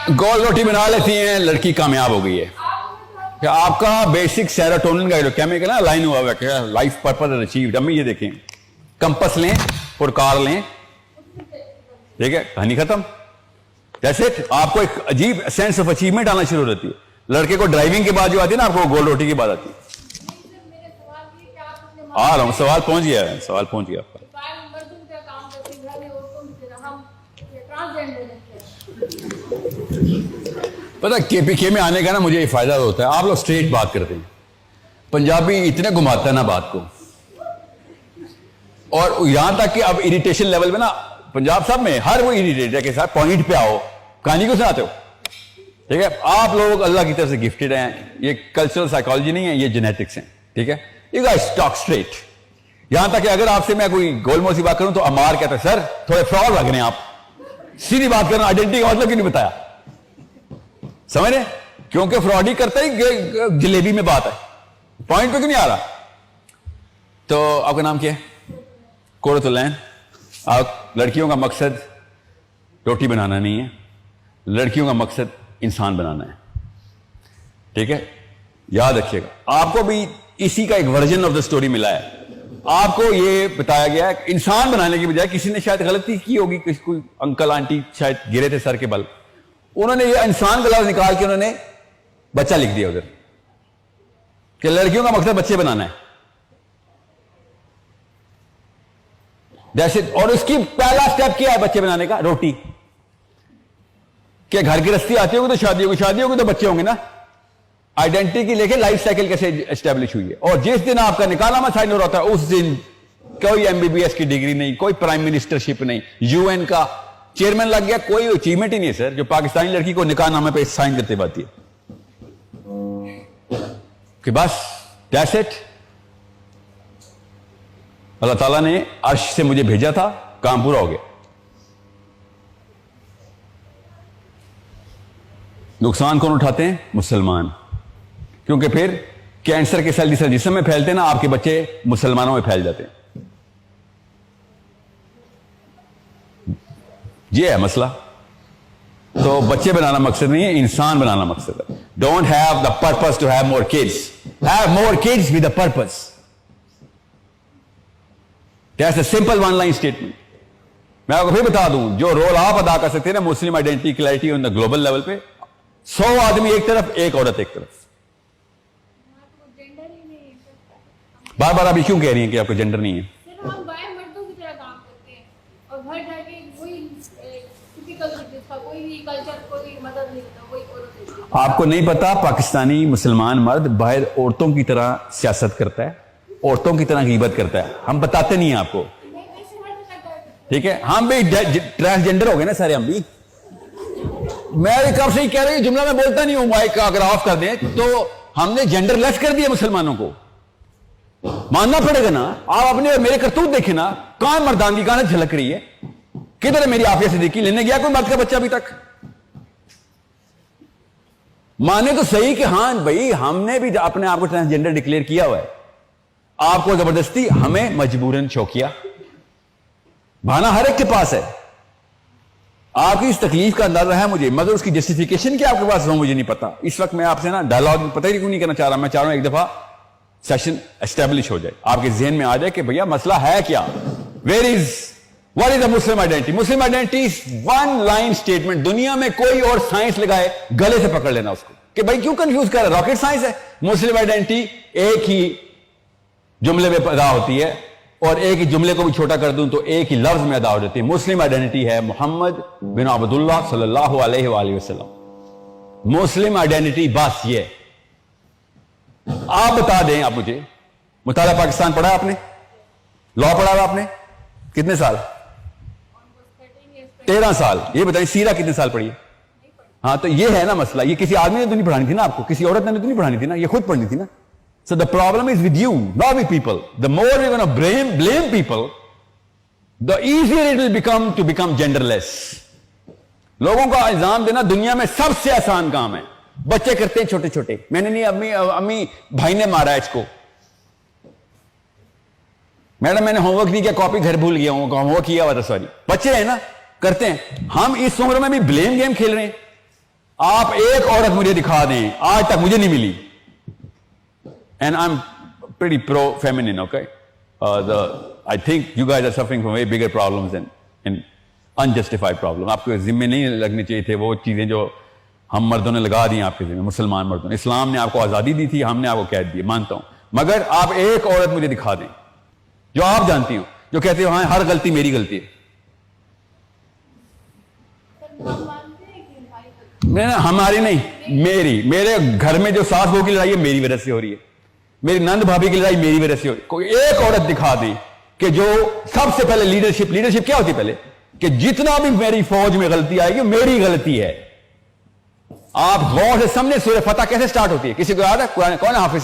गोल रोटी बना लेती हैं, लड़की कामयाब हो गई है। क्या आपका बेसिक सेरोटोनिन का केमिकल ना लाइन हुआ हुआ है, लाइफ पर्पस अचीव्ड। अम्मी ये देखें, कंपस लें, पुरकार लें, ठीक है, कहानी खत्म। जैसे आपको एक अजीब सेंस ऑफ अचीवमेंट आना शुरू हो जाती है। लड़के को ड्राइविंग के बाद जो आती है ना, आपको गोल रोटी की बात आती है। आ रहा हूं, सवाल पहुंच गया है, सवाल पहुंच गया आपका। पता केपीके में आने का ना मुझे ये फायदा होता है, आप लोग स्ट्रेट बात करते हैं। पंजाबी इतने घुमाता है ना बात को, और यहां तक कि अब इरिटेशन लेवल में ना पंजाब सब में हर वो इरिटेट है कि साहब पॉइंट पे आओ, कहानी को सुनाते हो। ठीक है, आप लोग अल्लाह की तरफ से गिफ्टेड हैं, ये कल्चरल साइकोलॉजी नहीं है, ये जेनेटिक्स है। ठीक है, यू गाइस टॉक स्ट्रेट। यहां तक कि अगर आपसे मैं कोई गोलमोल सी बात करूं तो अमार कहता है सर थोड़े फ्रॉड लग रहे हैं आप, सीधी बात करना, आइडेंटिटी का मतलब क्यों नहीं बताया, समझ रहे? क्योंकि फ्रॉड ही करता ही जलेबी में बात है, पॉइंट पे क्यों नहीं आ रहा। तो आपका नाम क्या है? कोरतुलैन। आप लड़कियों का मकसद रोटी बनाना नहीं है, लड़कियों का मकसद इंसान बनाना है। ठीक है, याद रखिएगा। आपको भी इसी का एक वर्जन ऑफ द स्टोरी मिला है। आपको ये बताया गया है इंसान बनाने की बजाय किसी ने शायद गलती की होगी, कोई अंकल आंटी शायद गिरे थे सर के बल, उन्होंने ये इंसान का लफ्ज निकाल के उन्होंने बच्चा लिख दिया उधर कि लड़कियों का मकसद बच्चे बनाना है। और उसकी पहला स्टेप क्या है बच्चे बनाने का? रोटी। क्या घर की रस्ती आती होगी तो शादी होगी, शादी होगी तो बच्चे होंगे ना। आइडेंटिटी की लेके लाइफ साइकिल कैसे एस्टेब्लिश हुई है। और जिस दिन आपका निकालनामा साइन हो रहा था उस दिन कोई एमबीबीएस की डिग्री नहीं, कोई प्राइम मिनिस्टरशिप नहीं, यूएन का चेयरमैन लग गया, कोई अचीवमेंट ही नहीं है सर जो पाकिस्तानी लड़की को निकाहनामे पे साइन करते पाती है कि बस दैट्स इट। अल्लाह ताला ने अर्श से मुझे भेजा था, काम पूरा हो गया। नुकसान कौन उठाते हैं? मुसलमान। क्योंकि फिर कैंसर के सेल जिस्म में फैलते हैं ना, आपके बच्चे मुसलमानों में फैल जाते हैं। ये है मसला। तो बच्चे बनाना मकसद नहीं है, इंसान बनाना मकसद है। Don't have the purpose to have more kids, have more kids with the purpose. That's a simple one line statement. मैं आपको फिर बता दूं, जो रोल आप अदा कर सकते हैं ना Muslim identity clarity on the global level पे, 100 आदमी एक तरफ, एक औरत एक तरफ। बार बार अभी क्यों कह रही हैं कि आपको जेंडर नहीं है? हम मर्दों की तरह काम करते हैं और घर जाके वही टिपिकल कोई भी कल्चर, कोई मदद नहीं करता, कोई औरत। आपको नहीं पता पाकिस्तानी मुसलमान मर्द बाहर औरतों की तरह सियासत करता है, औरतों की तरह गीबत करता है। हम बताते नहीं है आपको, ठीक है? हम भी ट्रांसजेंडर हो गए ना सारे, हम भी। मैं कब से ही कह रही हूं, जुमला में बोलता नहीं हूं, माइक का अगर ऑफ कर दें तो हमने जेंडर लेस कर दिया मुसलमानों को। मानना पड़ेगा ना। आप अपने और मेरे करतूत देखे ना, कहां मर्दानगी कहां झलक रही है? किधर है मेरी आफिया सिद्दीकी? लेने गया कोई मर्द का बच्चा अभी तक? माने तो सही कि हां भाई हमने भी अपने आप को ट्रांसजेंडर डिक्लेयर किया हुआ है। आपको जबरदस्ती, हमें मजबूरन शौकिया। बहाना हर एक के पास है। आपकी इस तकलीफ का अंदाजा है मुझे, मगर उसकी जस्टिफिकेशन क्या आपके पास हो मुझे नहीं पता। इस वक्त मैं आपसे ना डायलॉग पता ही क्यों नहीं करना चाह रहा। मैं चाह रहा हूं एक दफा सेशन एस्टेब्लिश हो जाए, आपके जहन में आ जाए कि भैया मसला है क्या। What is the Muslim identity? Muslim identity is one line statement. दुनिया में कोई और साइंस लगाए, गले से पकड़ लेना उसको कि भाई क्यों कंफ्यूज कर रहा है, रॉकेट साइंस है। मुस्लिम आइडेंटिटी एक ही जुमले में पैदा होती है, और एक ही जुमले को भी छोटा कर दूं तो एक ही लफ्ज में अदा हो जाती है। मुस्लिम आइडेंटिटी है मोहम्मद बिन अब्दुल्लाह सल्लल्लाहु अलैहि वसल्लम। मुस्लिम आइडेंटिटी बस ये। आप बता दें, आप मुझे, मुताला पाकिस्तान पढ़ा आपने? लॉ पढ़ा हुआ आपने? कितने साल? 13 साल। ये बताइए सीरा कितने साल पढ़ी है? हाँ, तो ये है ना मसला। ये किसी आदमी ने तो नहीं पढ़ानी थी ना आपको, किसी औरत ने तो नहीं पढ़ानी थी ना, ये खुद पढ़नी थी ना। So the problem is with you, not with people. The more you're going to blame people, the easier it will become genderless. लोगों का इल्जाम देना दुनिया में सबसे आसान काम है। बच्चे करते हैं छोटे छोटे, मैंने नहीं, अम्मी भाई ने मारा इसको, मैडम मैंने होमवर्क नहीं किया, कॉपी घर भूल गया हूं, होमवर्क किया हुआ था, सॉरी। बच्चे हैं ना, करते हैं। हम इस उम्र में भी ब्लेम गेम खेल रहे हैं। आप एक औरत मुझे दिखा दें, आज तक मुझे नहीं मिली, and I am pretty pro feminine, okay, I think you guys are suffering from way bigger problems and unjustified problem. आपके जिम्मे नहीं लगने चाहिए थे वो चीजें जो हम मर्दों ने लगा दी आपके जिम्मे, मुसलमान मर्दों ने। इस्लाम ने आपको आजादी दी थी, हमने आपको कैद दी, मानता हूं, मगर आप एक औरत मुझे दिखा दें जो आप जानती हो, जो कहते हो हाँ हर गलती मेरी गलती है। हम मानते हैं कि भाई मैं हमारी नहीं, मेरी, मेरे घर में जो सास बहू की लड़ाई है मेरी वजह से हो रही है, मेरी नंद भाभी की लड़ाई मेरी वजह से हो रही है। कोई एक औरत दिखा दें कि जो सबसे पहले लीडरशिप क्या होती है पहले, कि जितना भी मेरी फौज में गलती आएगी मेरी गलती है। आप गौर से समझे सूरह फतह कैसे स्टार्ट होती है? किसी को याद है? कुरान कौन है हाफिज?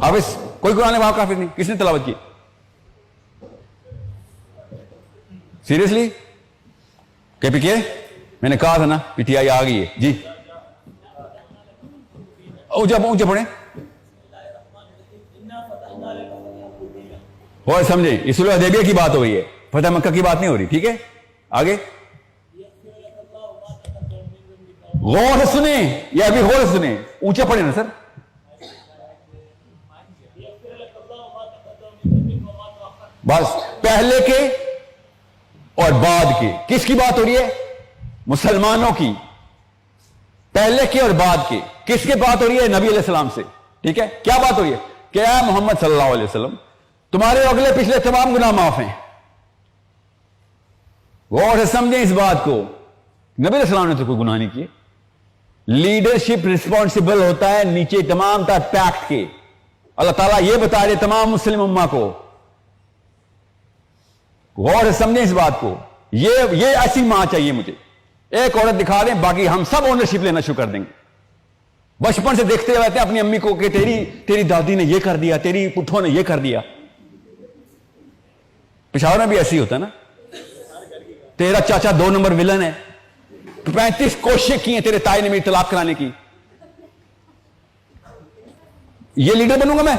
हाफिज कोई कुरान का हाफिज नहीं, किसने तिलावत की? सीरियसली के मैंने कहा था ना पीटीआई आ गई है जी। ऊंचे पढ़े और समझे, इस सुलह हुदैबिया की बात हो रही है, फतह मक्का की बात नहीं हो रही, ठीक है? आगे गौर से सुने, या अभी गौर से सुने, ऊंचे पढ़े ना सर। बस पहले के और बाद के, किसकी बात हो रही है? मुसलमानों की, पहले के और बाद के। किसके बात हो रही है? नबी अलैहि सलाम से, ठीक है? क्या बात हो रही है? क्या मोहम्मद सल्लल्लाहु अलैहि वसल्लम तुम्हारे अगले पिछले तमाम गुनाह माफ हैं। गौर से समझें इस बात को, नबी अलैहि सलाम ने तो कोई गुनाह नहीं किए। लीडरशिप रिस्पॉन्सिबल होता है नीचे तमाम तक पैक्ट के। अल्लाह ताला ये बता रहे तमाम मुस्लिम उम्मा को, गौर से समझें इस बात को। ये ऐसी मां चाहिए मुझे, एक औरत दिखा दें, बाकी हम सब ओनरशिप लेना शुरू कर देंगे। बचपन से देखते रहते हैं अपनी अम्मी को कि तेरी दादी ने ये कर दिया, तेरी पुट्ठों ने ये कर दिया। पिशावर में भी ऐसी होता है ना, तेरा चाचा 2 नंबर विलन है, 35 कोशिश की हैं तेरे ताई ने मेरी तलाक कराने की। ये लीडर बनूंगा मैं?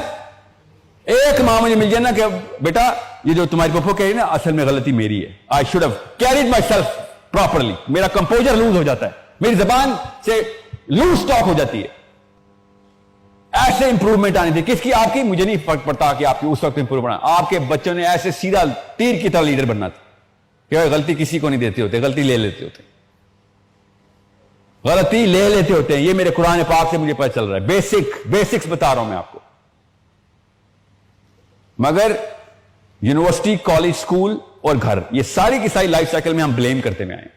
एक मां मुझे मिल जाए ना कि बेटा ये जो तुम्हारी पप्पो कह रही ना, असल में गलती मेरी है, I should have carried my self properly. मेरा कंपोजर लूज हो जाता है, मेरी जबान से लूज स्टॉक हो जाती है। ऐसे इंप्रूवमेंट आनी थी। किसकी? आपकी। मुझे नहीं फर्क पड़ता कि आपकी उस वक्त इंप्रूवमेंट, आपके बच्चों ने ऐसे सीधा तीर की तरह लीडर बनना था कि गलती किसी को नहीं देते होते, गलती ले लेते होते, गलती ले लेते होते हैं। ये मेरे कुरान पाक से मुझे पता चल रहा है, बेसिक्स बता रहा हूं मैं आपको। मगर यूनिवर्सिटी, कॉलेज, स्कूल और घर, ये सारी की सारी लाइफ साइकिल में हम ब्लेम करते में आए।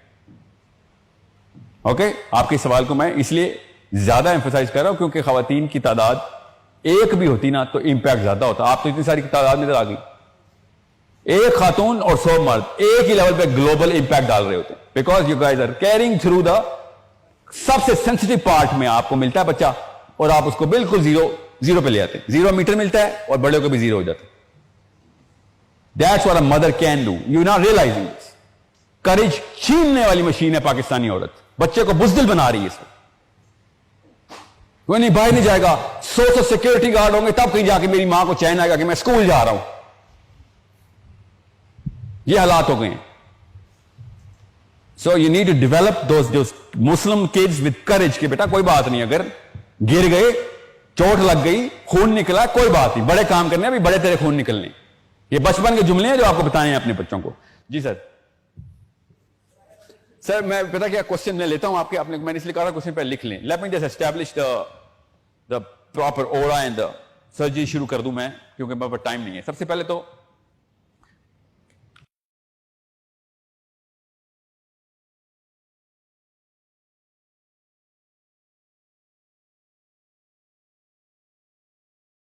ओके, आपके सवाल को मैं इसलिए ज्यादा एम्फोसाइज कर रहा हूं क्योंकि खवातीन की तादाद एक भी होती ना तो इंपैक्ट ज्यादा होता। आप तो इतनी सारी तादाद में आ गई, एक खातून और 100 मर्द एक ही लेवल पे ग्लोबल इंपैक्ट डाल रहे होते हैं, because you guys are carrying through the सबसे सेंसिटिव पार्ट में आपको मिलता है बच्चा, और आप उसको बिल्कुल जीरो पे ले आते हैं। 0 मीटर मिलता है और बड़े को भी 0 हो जाता है। That's what a mother can do, you not realising this. Courage छीनने वाली मशीन है पाकिस्तानी औरत, बच्चे को बुजदिल बना रही है इसको। कोई नहीं, बाहर नहीं जाएगा, 100 सिक्योरिटी गार्ड होंगे तब कहीं जाके मेरी मां को चैन आएगा कि मैं स्कूल जा रहा हूं। ये हालात हो गए हैं। So you need to develop those Muslim kids with courage के बेटा कोई बात नहीं, अगर गिर गए, चोट लग गई, खून निकला, कोई बात नहीं, बड़े काम करने, अभी बड़े तेरे खून निकलने। ये बचपन के जुमले हैं जो आपको बताए हैं अपने बच्चों को। जी सर मैं पता क्या क्वेश्चन मैं लेता हूं आपके, आपने मैंने इसलिए कहा क्वेश्चन पे लिख लें। Let me just establish the proper aura and the surgery शुरू कर दूं मैं, क्योंकि मेरे पास टाइम नहीं है। सबसे पहले तो